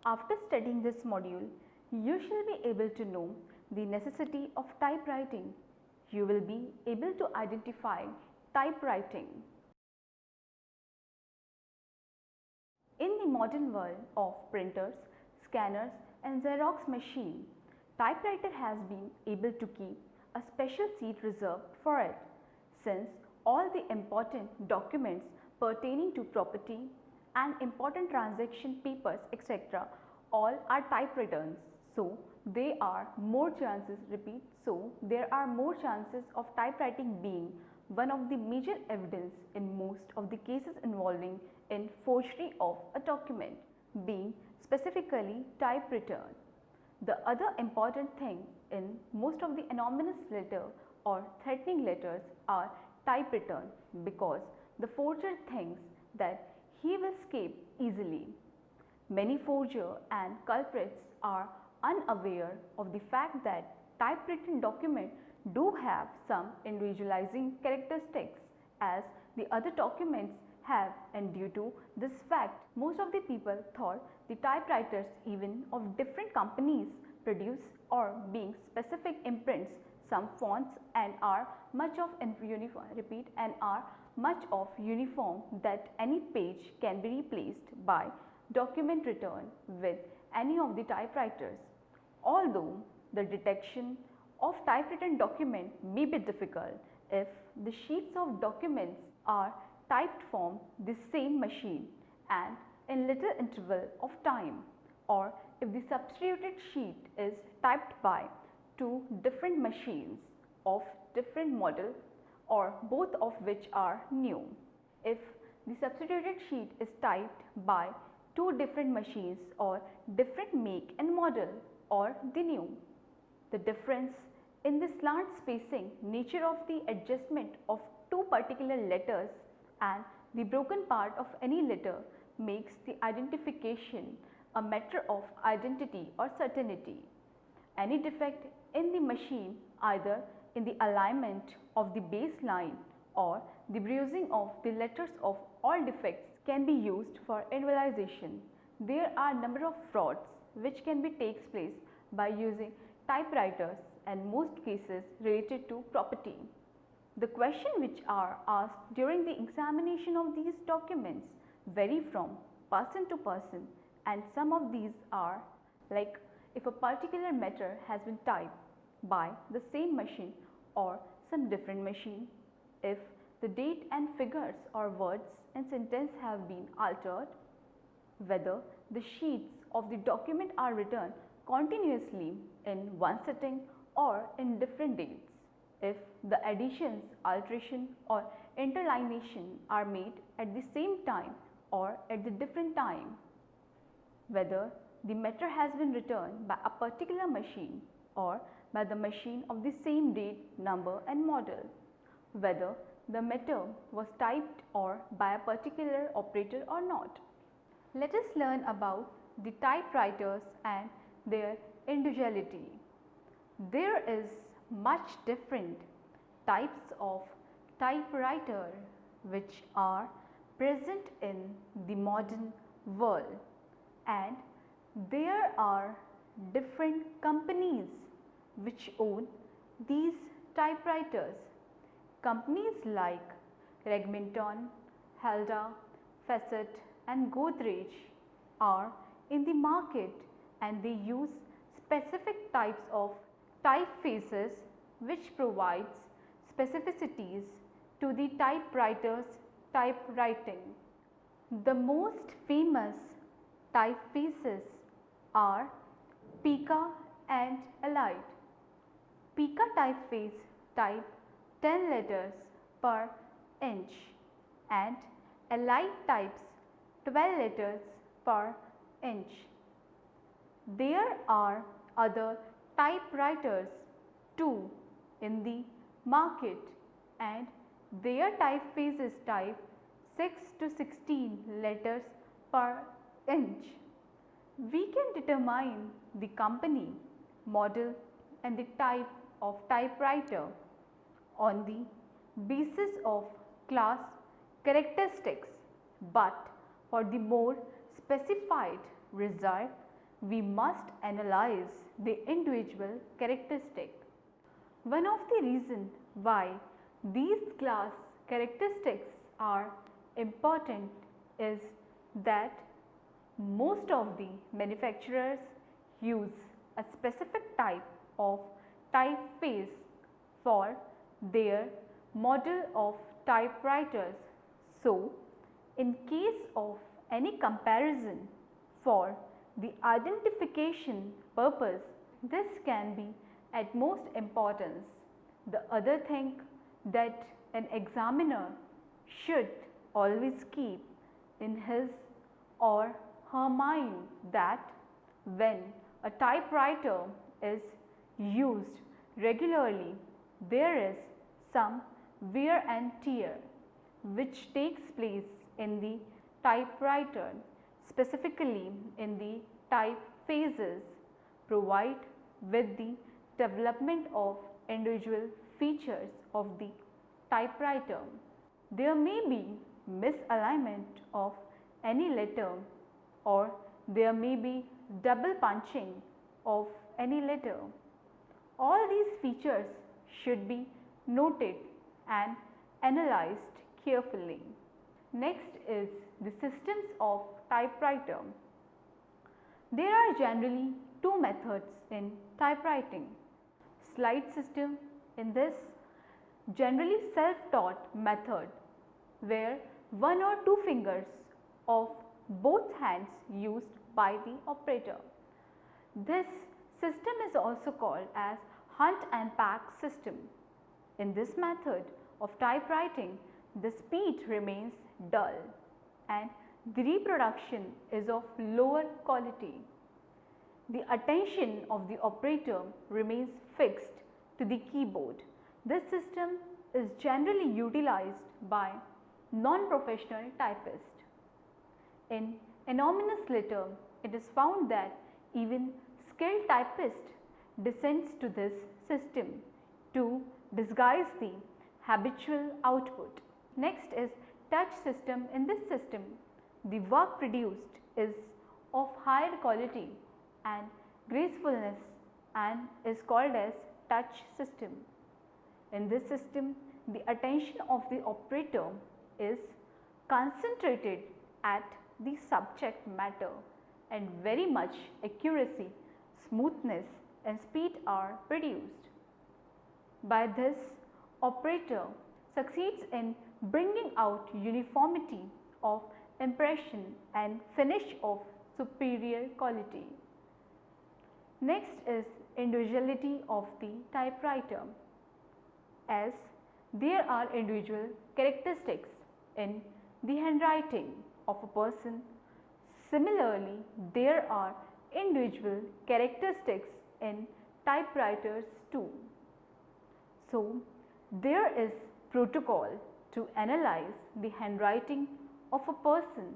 After studying this module, you shall be able to know the necessity of typewriting. You will be able to identify typewriting. In the modern world of printers, scanners and Xerox machine, typewriter has been able to keep a special seat reserved for it, since all the important documents pertaining to property and important transaction papers etc. all are typewritten. So there are more chances of typewriting being one of the major evidence in most of the cases involving in forgery of a document being specifically typewritten. The other important thing in most of the anonymous letter or threatening letters are typewritten because the forger thinks that he will escape easily. Many forgers and culprits are unaware of the fact that typewritten documents do have some individualizing characteristics as the other documents have, and due to this fact most of the people thought the typewriters even of different companies produce or being specific imprints some fonts and are much of uniform that any page can be replaced by document written with any of the typewriters. Although the detection of typewritten document may be difficult if the sheets of documents are typed from the same machine and in little interval of time, or if the substituted sheet is typed by two different machines of different model or both of which are new. If the substituted sheet is typed by two different machines or different make and model or the new, the difference in the slant spacing nature of the adjustment of two particular letters and the broken part of any letter makes the identification a matter of identity or certainty. Any defect in the machine, either in the alignment of the baseline or the bruising of the letters of all defects can be used for invalidation. There are number of frauds which can be takes place by using typewriters and most cases related to property. The questions which are asked during the examination of these documents vary from person to person, and some of these are like if a particular matter has been typed by the same machine or some different machine, if the date and figures or words and sentence have been altered, whether the sheets of the document are written continuously in one sitting or in different dates, if the additions, alteration or interlineation are made at the same time or at the different time, whether the matter has been written by a particular machine or by the machine of the same date, number and model, whether the matter was typed or by a particular operator or not. Let us learn about the typewriters and their individuality. There is much different types of typewriter which are present in the modern world, and there are different companies which own these typewriters. Companies like Remington, Halda, Facet and Godrej are in the market, and they use specific types of typefaces which provides specificities to the typewriter's typewriting. The most famous typefaces are Pica and Elite. Pica typeface type 10 letters per inch and Elite types 12 letters per inch. There are other typewriters too in the market, and their typefaces type 6 to 16 letters per inch. We can determine the company, model and the type of typewriter on the basis of class characteristics, but for the more specified result, we must analyze the individual characteristic. One of the reasons why these class characteristics are important is that most of the manufacturers use a specific type of typeface for their model of typewriters. So, in case of any comparison for the identification purpose, this can be at most importance. The other thing that an examiner should always keep in his or her mind that when a typewriter is used regularly, there is some wear and tear which takes place in the typewriter, specifically in the typefaces, provide with the development of individual features of the typewriter. There may be misalignment of any letter, or there may be double punching of any letter. All these features should be noted and analyzed carefully. Next is the systems of typewriter. There are generally two methods in typewriting. Slide system, in this generally self-taught method where one or two fingers of both hands used by the operator. This system is also called as hunt and pack system. In this method of typewriting, the speed remains dull and the reproduction is of lower quality. The attention of the operator remains fixed to the keyboard. This system is generally utilized by non-professional typists. In anonymous letter, it is found that even skilled typist descends to this system to disguise the habitual output. Next is touch system. In this system, the work produced is of higher quality and gracefulness and is called as touch system. In this system, the attention of the operator is concentrated at the subject matter and very much accuracy, smoothness and speed are produced. By this, operator succeeds in bringing out uniformity of impression and finish of superior quality. Next is individuality of the typewriter. As there are individual characteristics in the handwriting of a person, similarly there are individual characteristics in typewriters too. So, there is protocol to analyze the handwriting of a person.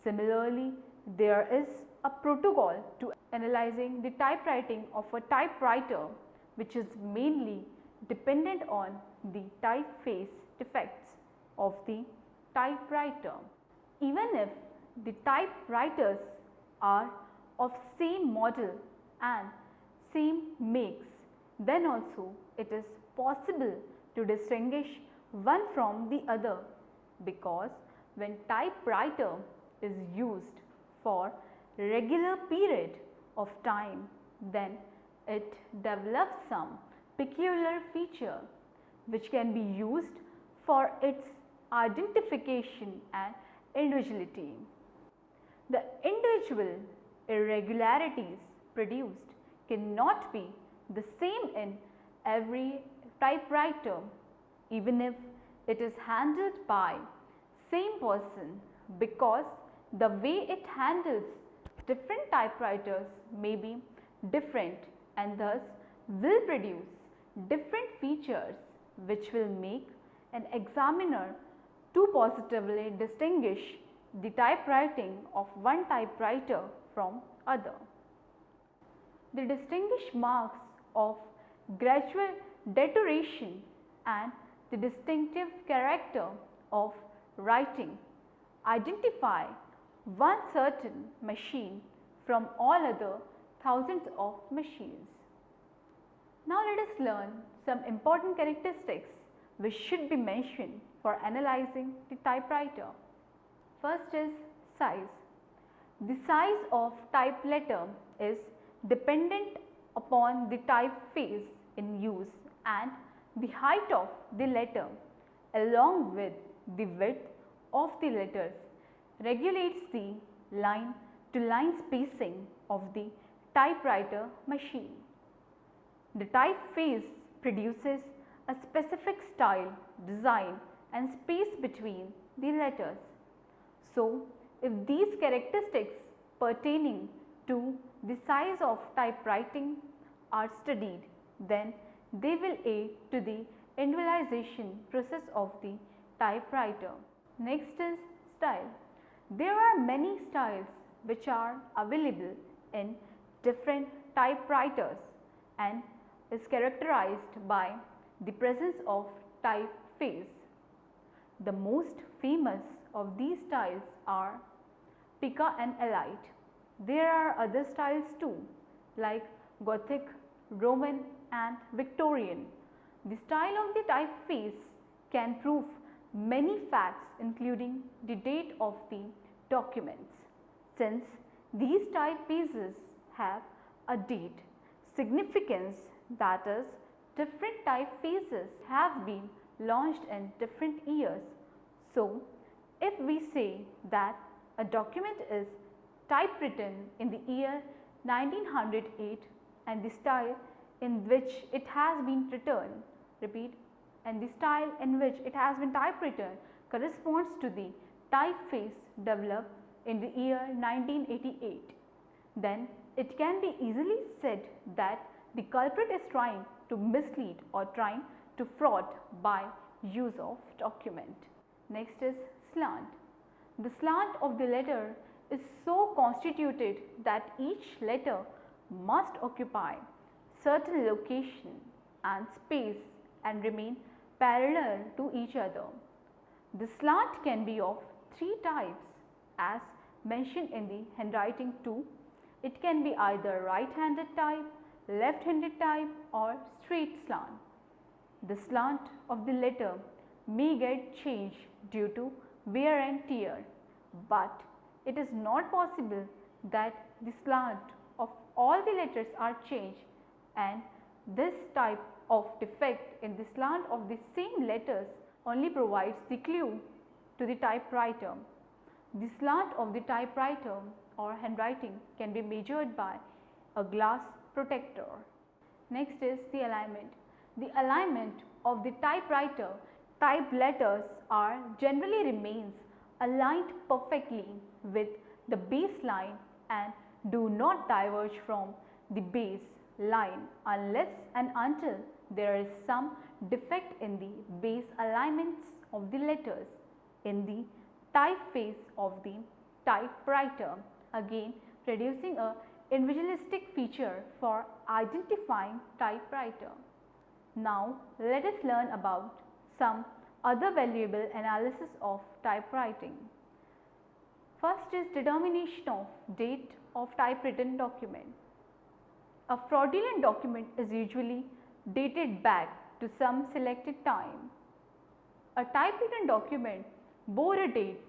Similarly, there is a protocol to analyzing the typewriting of a typewriter, which is mainly dependent on the typeface defects of the typewriter. Even if the typewriters are of same model and same makes, then also it is possible to distinguish one from the other, because when typewriter is used for regular period of time, then it develops some peculiar feature which can be used for its identification and individuality. The individual irregularities produced cannot be the same in every typewriter, even if it is handled by same person, because the way it handles different typewriters may be different and thus will produce different features which will make an examiner to positively distinguish the typewriting of one typewriter from other. The distinguished marks of gradual deterioration and the distinctive character of writing identify one certain machine from all other thousands of machines. Now let us learn some important characteristics which should be mentioned for analyzing the typewriter. First is size. The size of type letter is dependent upon the typeface in use, and the height of the letter along with the width of the letters regulates the line to line spacing of the typewriter machine. The typeface produces a specific style, design and space between the letters. So, if these characteristics pertaining to the size of typewriting are studied, then they will aid to the individualization process of the typewriter. Next is style. There are many styles which are available in different typewriters and is characterized by the presence of typeface. The most famous of these styles are Pica and Elite. There are other styles too, like Gothic, Roman and Victorian. The style of the typeface can prove many facts including the date of the documents. Since these typefaces have a date significance, that is, different typefaces have been launched in different years. So, if we say that a document is typewritten in the year 1908 and the style in which it has been written, repeat, and the style in which it has been typewritten corresponds to the typeface developed in the year 1988, then it can be easily said that the culprit is trying to mislead or trying to fraud by use of document. Next is slant. The slant of the letter is so constituted that each letter must occupy certain location and space and remain parallel to each other. The slant can be of three types as mentioned in the handwriting 2. It can be either right-handed type, left-handed type or straight slant. The slant of the letter may get changed due to wear and tear, but it is not possible that the slant of all the letters are changed, and this type of defect in the slant of the same letters only provides the clue to the typewriter. The slant of the typewriter or handwriting can be measured by a glass protector. Next is the alignment. The alignment of the typewriter type letters are generally remains aligned perfectly with the base line and do not diverge from the base line unless and until there is some defect in the base alignments of the letters in the typeface of the typewriter, again producing a individualistic feature for identifying typewriter. Now let us learn about some other valuable analysis of typewriting. First is determination of date of typewritten document. A fraudulent document is usually dated back to some selected time. A typewritten document bore a date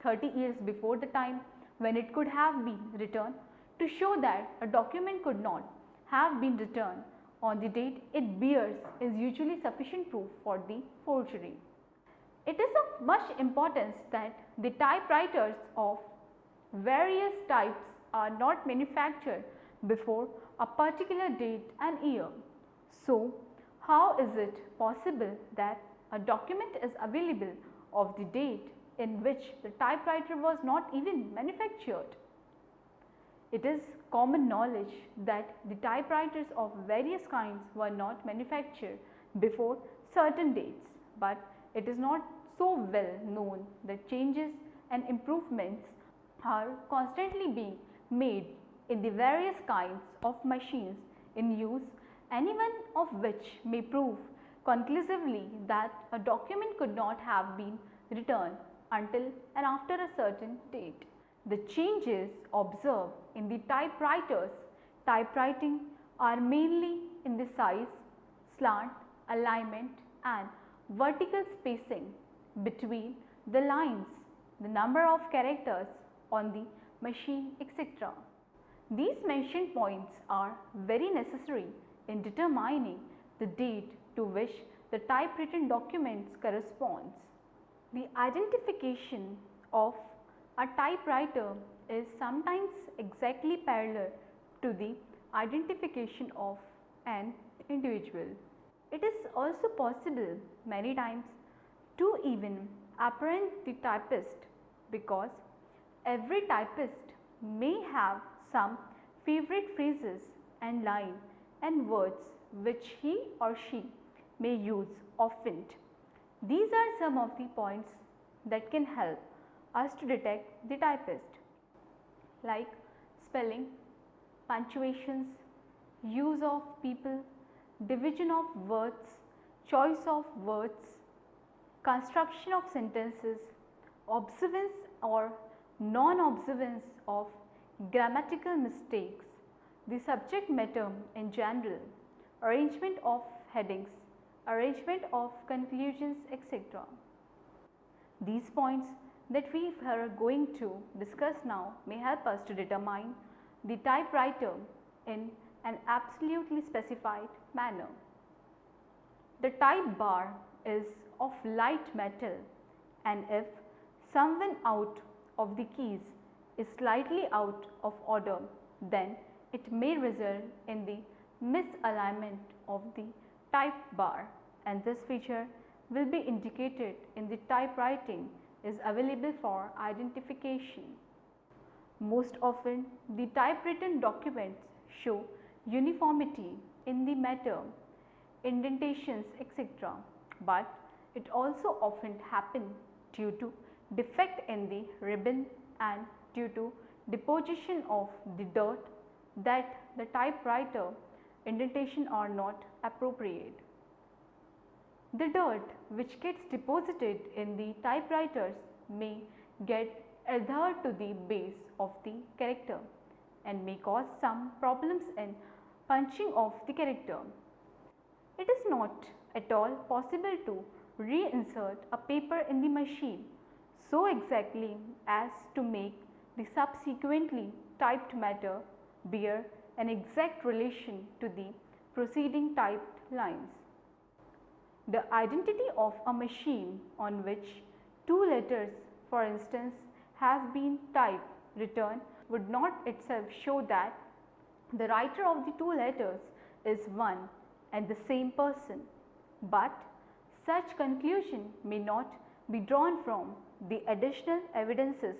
30 years before the time when it could have been returned. To show that a document could not have been returned on the date it bears is usually sufficient proof for the forgery. It is of much importance that the typewriters of various types are not manufactured before a particular date and year. So, how is it possible that a document is available of the date in which the typewriter was not even manufactured? It is common knowledge that the typewriters of various kinds were not manufactured before certain dates, but it is not so well known that changes and improvements are constantly being made in the various kinds of machines in use, any one of which may prove conclusively that a document could not have been returned until and after a certain date. The changes observed in the typewriters typewriting are mainly in the size, slant, alignment and vertical spacing between the lines, the number of characters on the machine, etc. These mentioned points are very necessary in determining the date to which the typewritten documents corresponds. The identification of a typewriter is sometimes exactly parallel to the identification of an individual. It is also possible many times to even apprehend the typist, because every typist may have some favorite phrases and lines and words which he or she may use often. These are some of the points that can help us to detect the typist, like spelling, punctuations, use of people, division of words, choice of words, construction of sentences, observance or non-observance of grammatical mistakes, the subject matter in general, arrangement of headings, arrangement of conclusions, etc. These points that we are going to discuss now may help us to determine the typewriter in an absolutely specified manner. The type bar is of light metal, and if someone out of the keys is slightly out of order, then it may result in the misalignment of the type bar, and this feature will be indicated in the typewriting is available for identification. Most often the typewritten documents show uniformity in the matter, indentations, etc. But it also often happens due to defect in the ribbon and due to deposition of the dirt that the typewriter indentation are not appropriate. The dirt which gets deposited in the typewriters may get adhered to the base of the character and may cause some problems in punching of the character. It is not at all possible to reinsert a paper in the machine so exactly as to make the subsequently typed matter bear an exact relation to the preceding typed lines. The identity of a machine on which two letters, for instance, have been typed written would not itself show that the writer of the two letters is one and the same person, but such conclusion may not be drawn from the additional evidences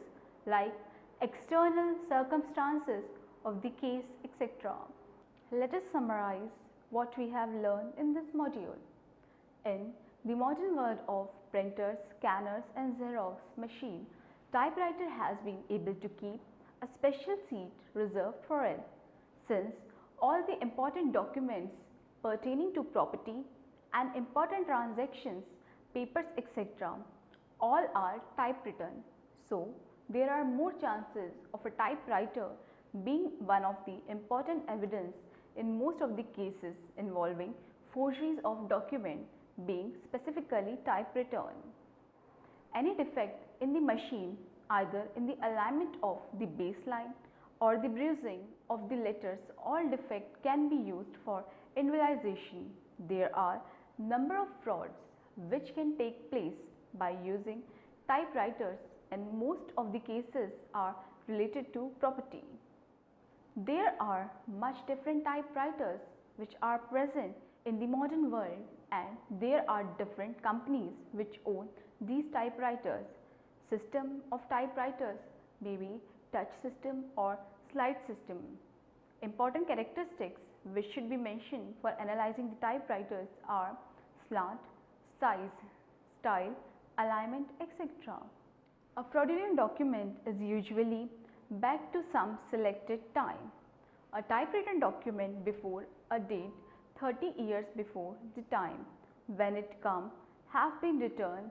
like external circumstances of the case, etc. Let us summarize what we have learned in this module. In the modern world of printers, scanners and Xerox machine, typewriter has been able to keep a special seat reserved for it, since all the important documents pertaining to property and important transactions, papers, etc. all are typewritten. So, there are more chances of a typewriter being one of the important evidence in most of the cases involving forgeries of document being specifically typewritten. Any defect in the machine, either in the alignment of the baseline or the bruising of the letters, all defect can be used for invalidation. There are number of frauds which can take place by using typewriters, and most of the cases are related to property. There are much different typewriters which are present in the modern world, and there are different companies which own these typewriters. System of typewriters may be touch system or slide system. Important characteristics which should be mentioned for analyzing the typewriters are slant, size, style, alignment, etc. A fraudulent document is usually back to some selected time. A typewritten document before a date 30 years before the time when it come have been returned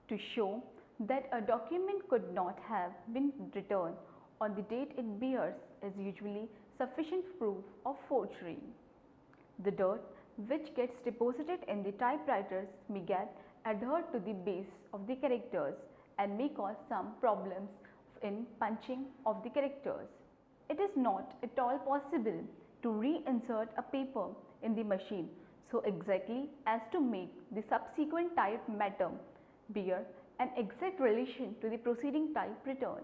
to show that a document could not have been returned on the date it bears is usually sufficient proof of forgery. The dirt which gets deposited in the typewriters may get adhered to the base of the characters and may cause some problems in punching of the characters. It is not at all possible to reinsert a paper in the machine so exactly as to make the subsequent type matter bear an exact relation to the preceding type return.